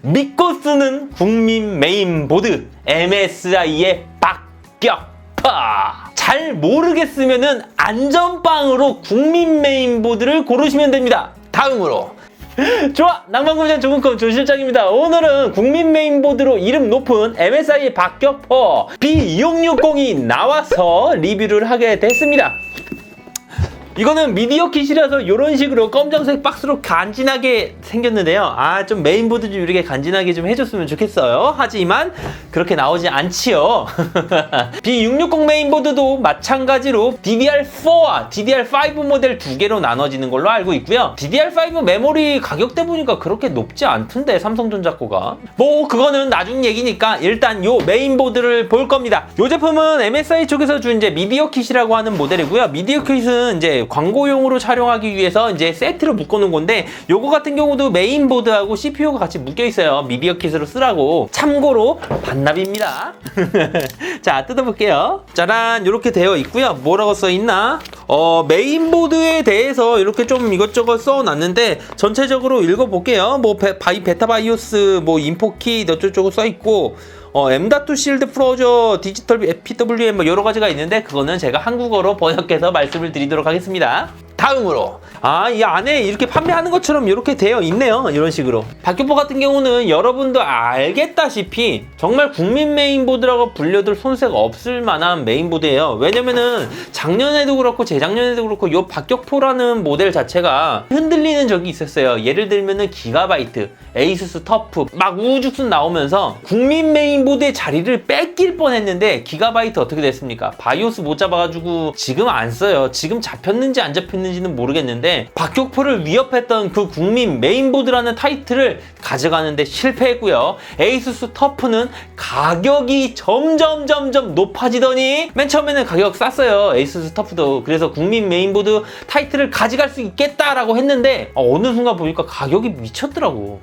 믿고 쓰는 국민 메인보드 MSI의 박격파. 잘 모르겠으면은 안전빵으로 국민 메인보드를 고르시면 됩니다. 다음으로 좋아! 낭만공장 조금컴 조실장입니다. 오늘은 국민 메인보드로 이름 높은 MSI의 박격포 B2660이 나와서 리뷰를 하게 됐습니다. 이거는 미디어 킷이라서 이런 식으로 검정색 박스로 간지나게 생겼는데요. 좀 메인보드 좀 이렇게 간지나게 좀 해줬으면 좋겠어요. 하지만 그렇게 나오지 않지요. B660 메인보드도 마찬가지로 DDR4와 DDR5 모델 두 개로 나눠지는 걸로 알고 있고요. DDR5 메모리 가격대 보니까 그렇게 높지 않던데, 삼성전자 거가. 뭐 그거는 나중 얘기니까 일단 요 메인보드를 볼 겁니다. 요 제품은 MSI 쪽에서 준 이제 미디어 킷이라고 하는 모델이고요. 미디어 킷은 이제 광고용으로 촬영하기 위해서 이제 세트로 묶어놓은 건데, 요거 같은 경우도 메인보드하고 CPU가 같이 묶여 있어요. 미디어 킷으로 쓰라고. 참고로 반납입니다. 자, 뜯어볼게요. 짜란, 이렇게 되어 있고요. 뭐라고 써 있나? 메인보드에 대해서 이렇게 좀 이것저것 써놨는데 전체적으로 읽어볼게요. 뭐 베타 바이오스, 뭐 인포키 어쩌고저쩌고 써 있고. M.2 실드 프로저 디지털 PWM 뭐 여러 가지가 있는데 그거는 제가 한국어로 번역해서 말씀을 드리도록 하겠습니다. 다음으로 이 안에 이렇게 판매하는 것처럼 이렇게 되어 있네요. 이런 식으로. 박격포 같은 경우는 여러분도 알겠다시피 정말 국민 메인보드라고 불려둘 손색 없을 만한 메인보드예요. 왜냐면은 작년에도 그렇고 재작년에도 그렇고 이 박격포라는 모델 자체가 흔들리는 적이 있었어요. 예를 들면은 기가바이트, 에이수스 터프 막 우후죽순 나오면서 국민 메인보드의 자리를 뺏길 뻔했는데 기가바이트 어떻게 됐습니까? 바이오스 못 잡아가지고 지금 안 써요. 지금 잡혔는지 안 잡혔는지는 모르겠는데 박격포를 위협했던 그 국민 메인보드라는 타이틀을 가져가는데 실패했고요. 에이수스 터프는 가격이 점점 높아지더니 맨 처음에는 가격 쌌어요. 에이수스 터프도. 그래서 국민 메인보드 타이틀을 가져갈 수 있겠다라고 했는데 어느 순간 보니까 가격이 미쳤더라고.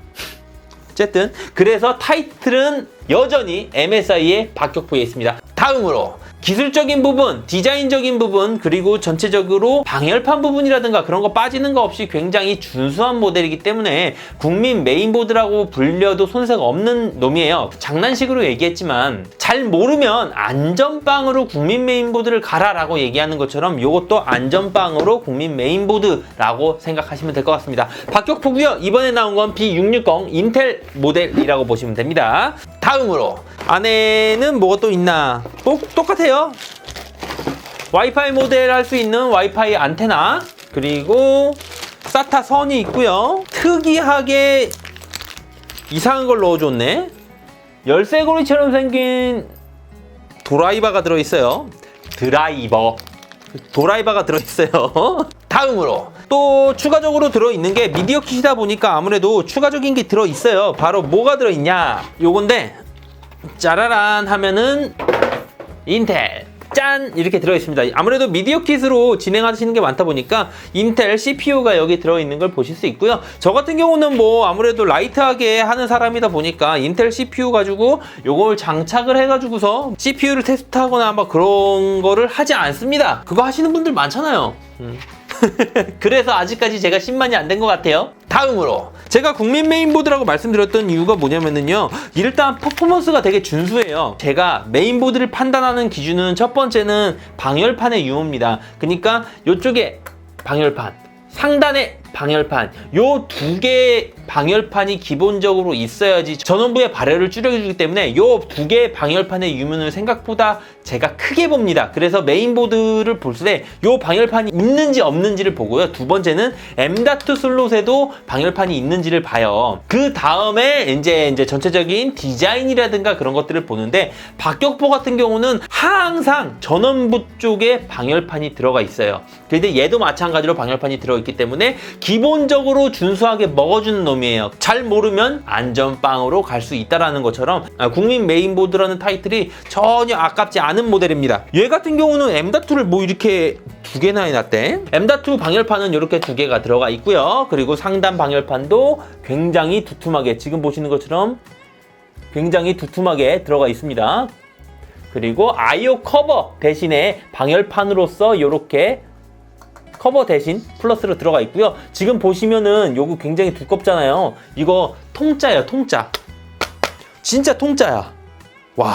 어쨌든 그래서 타이틀은 여전히 MSI의 박격포에 있습니다. 다음으로 기술적인 부분, 디자인적인 부분, 그리고 전체적으로 방열판 부분이라든가 그런 거 빠지는 거 없이 굉장히 준수한 모델이기 때문에 국민 메인보드라고 불려도 손색 없는 놈이에요. 장난식으로 얘기했지만 잘 모르면 안전빵으로 국민 메인보드를 가라라고 얘기하는 것처럼 이것도 안전빵으로 국민 메인보드라고 생각하시면 될 것 같습니다. 박격포고요. 이번에 나온 건 B660 인텔 모델이라고 보시면 됩니다. 다음으로 안에는 뭐가 또 있나? 똑같아요. 와이파이 모델 할 수 있는 와이파이 안테나, 그리고 SATA 선이 있고요. 특이하게 이상한 걸 넣어줬네. 열쇠고리처럼 생긴 드라이버가 들어있어요. 드라이버가 들어있어요. 다음으로 또 추가적으로 들어있는 게 미디어 킷이다 보니까 아무래도 추가적인 게 들어있어요. 바로 뭐가 들어있냐? 요건데 짜라란 하면은 인텔 짠! 이렇게 들어있습니다. 아무래도 미디어 킷으로 진행하시는 게 많다 보니까 인텔 CPU가 여기 들어있는 걸 보실 수 있고요. 저 같은 경우는 뭐 아무래도 라이트하게 하는 사람이다 보니까 인텔 CPU 가지고 요걸 장착을 해가지고서 CPU를 테스트하거나 막 그런 거를 하지 않습니다. 그거 하시는 분들 많잖아요. 그래서 아직까지 제가 10만이 안 된 것 같아요. 다음으로 제가 국민 메인보드라고 말씀드렸던 이유가 뭐냐면요, 일단 퍼포먼스가 되게 준수해요. 제가 메인보드를 판단하는 기준은 첫 번째는 방열판의 유무입니다. 그러니까 이쪽에 방열판, 상단에 방열판, 요 두 개의 방열판이 기본적으로 있어야지 전원부의 발열을 줄여주기 때문에 요 두 개의 방열판의 유무는 생각보다 제가 크게 봅니다. 그래서 메인보드를 볼 때 요 방열판이 있는지 없는지를 보고요. 두 번째는 M.2 슬롯에도 방열판이 있는지를 봐요. 그 다음에 이제 전체적인 디자인이라든가 그런 것들을 보는데, 박격포 같은 경우는 항상 전원부 쪽에 방열판이 들어가 있어요. 근데 얘도 마찬가지로 방열판이 들어있기 때문에 기본적으로 준수하게 먹어주는 놈이에요. 잘 모르면 안전빵으로 갈 수 있다라는 것처럼 국민 메인보드라는 타이틀이 전혀 아깝지 않은 모델입니다. 얘 같은 경우는 M.2를 뭐 이렇게 두 개나 해놨대. M.2 방열판은 이렇게 두 개가 들어가 있고요. 그리고 상단 방열판도 굉장히 두툼하게, 지금 보시는 것처럼 굉장히 두툼하게 들어가 있습니다. 그리고 I/O 커버 대신에 방열판으로서 이렇게 커버 대신 플러스로 들어가 있고요. 지금 보시면은 요거 굉장히 두껍잖아요. 이거 통짜예요, 통짜. 진짜 통짜야. 와,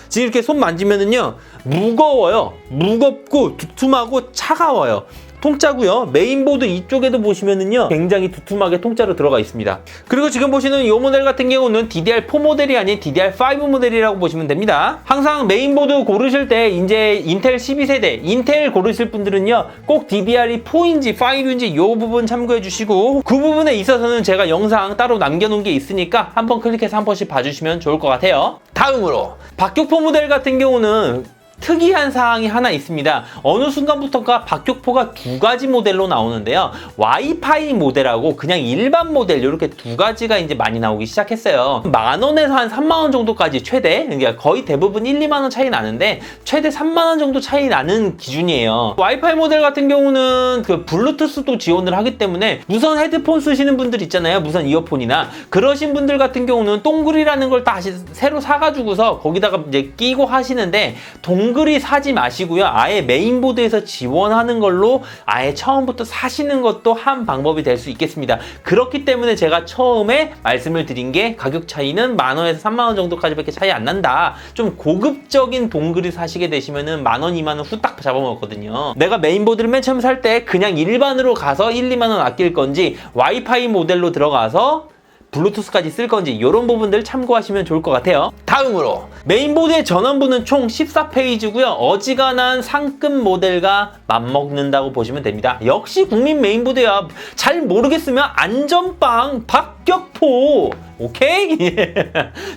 지금 이렇게 손 만지면은요 무거워요. 무겁고 두툼하고 차가워요. 통짜고요. 메인보드 이쪽에도 보시면은요 굉장히 두툼하게 통짜로 들어가 있습니다. 그리고 지금 보시는 이 모델 같은 경우는 DDR4 모델이 아닌 DDR5 모델이라고 보시면 됩니다. 항상 메인보드 고르실 때 이제 인텔 12세대 인텔 고르실 분들은요 꼭 DDR이 4인지 5인지 이 부분 참고해 주시고, 그 부분에 있어서는 제가 영상 따로 남겨놓은 게 있으니까 한번 클릭해서 한 번씩 봐주시면 좋을 것 같아요. 다음으로 박격포 모델 같은 경우는 특이한 사항이 하나 있습니다. 어느 순간부터가 박격포가 두 가지 모델로 나오는데요. 와이파이 모델하고 그냥 일반 모델 이렇게 두 가지가 이제 많이 나오기 시작했어요. 10,000원에서 한 30,000원 정도까지 최대, 그러니까 거의 대부분 1, 2만 원 차이 나는데 최대 3만 원 정도 차이 나는 기준이에요. 와이파이 모델 같은 경우는 그 블루투스도 지원을 하기 때문에 무선 헤드폰 쓰시는 분들 있잖아요. 무선 이어폰이나 그러신 분들 같은 경우는 동글이라는 걸 다시 새로 사가지고서 거기다가 이제 끼고 하시는데 동글이 사지 마시고요. 아예 메인보드에서 지원하는 걸로 아예 처음부터 사시는 것도 한 방법이 될 수 있겠습니다. 그렇기 때문에 제가 처음에 말씀을 드린 게 가격 차이는 10,000원에서 30,000원 정도까지밖에 차이 안 난다. 좀 고급적인 동글을 사시게 되시면은 10,000원, 2만원 후딱 잡아먹었거든요. 내가 메인보드를 맨 처음 살 때 그냥 일반으로 가서 1, 2만원 아낄 건지 와이파이 모델로 들어가서 블루투스까지 쓸 건지 이런 부분들 참고하시면 좋을 것 같아요. 다음으로 메인보드의 전원부는 총 14페이지고요. 어지간한 상급 모델과 맞먹는다고 보시면 됩니다. 역시 국민 메인보드야. 잘 모르겠으면 안전빵 박격포. 오케이?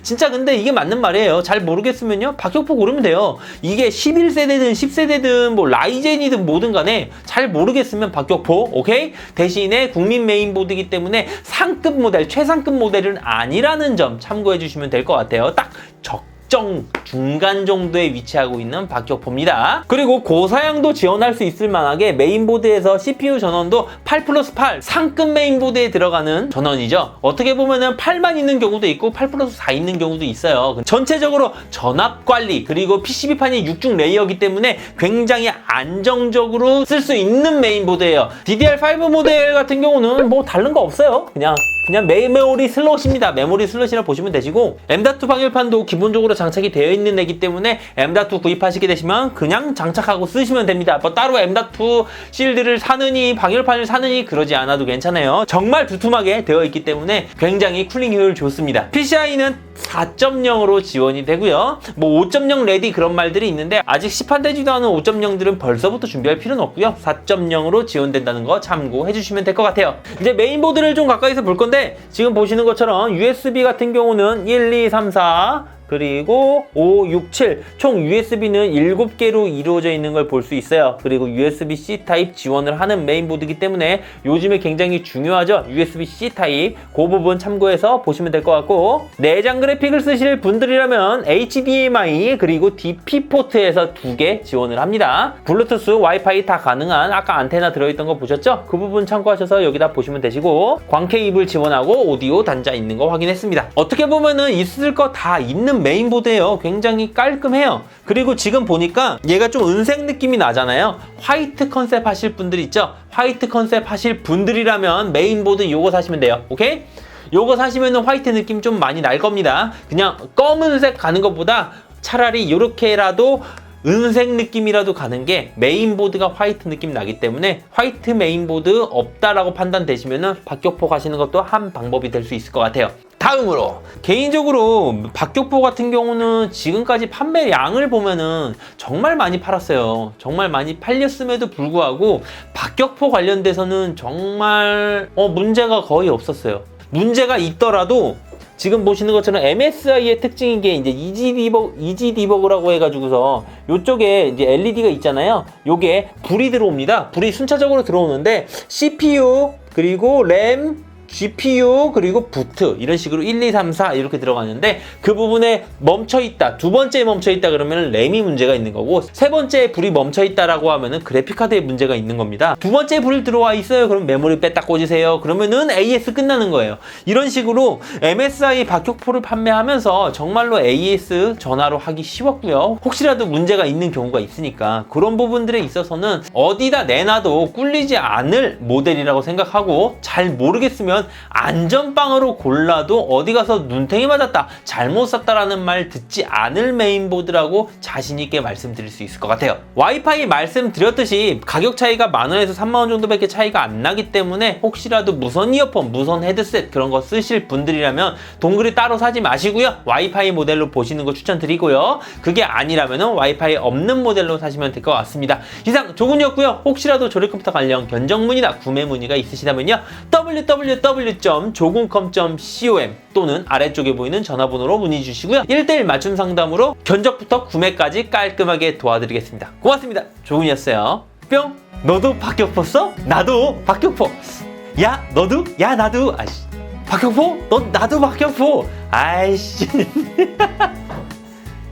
진짜 근데 이게 맞는 말이에요. 잘 모르겠으면요 박격포 고르면 돼요. 이게 11세대든 10세대든 뭐 라이젠이든 뭐든 간에 잘 모르겠으면 박격포. 오케이? 대신에 국민 메인보드이기 때문에 상급 모델, 최상급 모델은 아니라는 점 참고해 주시면 될 것 같아요. 딱 적정 중간 정도에 위치하고 있는 박격포입니다. 그리고 고사양도 지원할 수 있을 만하게 메인보드에서 CPU 전원도 8+8 상급 메인보드에 들어가는 전원이죠. 어떻게 보면은 8만 있는 경우도 있고 8+4 있는 경우도 있어요. 전체적으로 전압 관리 그리고 PCB판이 6중 레이어이기 때문에 굉장히 안정적으로 쓸 수 있는 메인보드예요. DDR5 모델 같은 경우는 뭐 다른 거 없어요. 그냥 메모리 슬롯입니다. 메모리 슬롯이라 보시면 되시고, M.2 방열판도 기본적으로 장착이 되어 있는 애기 때문에 M.2 구입하시게 되시면 그냥 장착하고 쓰시면 됩니다. 뭐 따로 M.2 실드를 사느니 방열판을 사느니 그러지 않아도 괜찮아요. 정말 두툼하게 되어 있기 때문에 굉장히 쿨링 효율 좋습니다. PCI는 4.0으로 지원이 되고요. 뭐 5.0 레디 그런 말들이 있는데 아직 시판되지도 않은 5.0들은 벌써부터 준비할 필요는 없고요. 4.0으로 지원된다는 거 참고해 주시면 될 것 같아요. 이제 메인보드를 좀 가까이서 볼 건데 지금 보시는 것처럼 USB 같은 경우는 1, 2, 3, 4 그리고 5, 6, 7 총 USB는 7개로 이루어져 있는 걸 볼 수 있어요. 그리고 USB-C 타입 지원을 하는 메인보드이기 때문에 요즘에 굉장히 중요하죠. USB-C 타입 그 부분 참고해서 보시면 될 것 같고, 내장 그래픽을 쓰실 분들이라면 HDMI 그리고 DP 포트에서 2개 지원을 합니다. 블루투스, 와이파이 다 가능한 아까 안테나 들어있던 거 보셨죠? 그 부분 참고하셔서 여기다 보시면 되시고, 광 케이블 지원하고 오디오 단자 있는 거 확인했습니다. 어떻게 보면은 있을 거 다 있는 메인보드예요. 굉장히 깔끔해요. 그리고 지금 보니까 얘가 좀 은색 느낌이 나잖아요. 화이트 컨셉 하실 분들 있죠? 화이트 컨셉 하실 분들이라면 메인보드 요거 사시면 돼요. 오케이? 요거 사시면 화이트 느낌 좀 많이 날 겁니다. 그냥 검은색 가는 것보다 차라리 이렇게라도 은색 느낌이라도 가는 게 메인보드가 화이트 느낌 나기 때문에 화이트 메인보드 없다라고 판단되시면은 박격포 가시는 것도 한 방법이 될 수 있을 것 같아요. 다음으로 개인적으로 박격포 같은 경우는 지금까지 판매량을 보면은 정말 많이 팔았어요. 정말 많이 팔렸음에도 불구하고 박격포 관련돼서는 정말 문제가 거의 없었어요. 문제가 있더라도 지금 보시는 것처럼 MSI의 특징인 게 이제 이지 디버그라고 해가지고서 이쪽에 이제 LED가 있잖아요. 요게 불이 들어옵니다. 불이 순차적으로 들어오는데 CPU 그리고 램 GPU 그리고 부트 이런 식으로 1, 2, 3, 4 이렇게 들어가는데 그 부분에 멈춰있다, 두 번째에 멈춰있다 그러면 램이 문제가 있는 거고, 세 번째에 불이 멈춰있다라고 하면은 그래픽카드에 문제가 있는 겁니다. 두 번째 불이 들어와 있어요. 그럼 메모리 뺐다 꽂으세요. 그러면은 AS 끝나는 거예요. 이런 식으로 MSI 박격포를 판매하면서 정말로 AS 전화로 하기 쉬웠고요. 혹시라도 문제가 있는 경우가 있으니까 그런 부분들에 있어서는 어디다 내놔도 꿀리지 않을 모델이라고 생각하고, 잘 모르겠으면 있으시면 안전빵으로 골라도 어디 가서 눈탱이 맞았다, 잘못 샀다라는 말 듣지 않을 메인보드라고 자신있게 말씀드릴 수 있을 것 같아요. 와이파이 말씀드렸듯이 가격 차이가 만원에서 3만원 정도밖에 차이가 안 나기 때문에 혹시라도 무선 이어폰, 무선 헤드셋 그런 거 쓰실 분들이라면 동그리 따로 사지 마시고요. 와이파이 모델로 보시는 거 추천드리고요. 그게 아니라면 와이파이 없는 모델로 사시면 될 것 같습니다. 이상 조군이었고요. 혹시라도 조립컴퓨터 관련 견적 문의나 구매 문의가 있으시다면요. www.joguncom.com 또는 아래쪽에 보이는 전화번호로 문의 주시고요. 1:1 맞춤 상담으로 견적부터 구매까지 깔끔하게 도와드리겠습니다. 고맙습니다. 조군이었어요. 뿅! 너도 박격포? 나도 박격포. 야 너도? 야 나도. 아이씨. 박격포? 너 나도 박격포. 아이씨.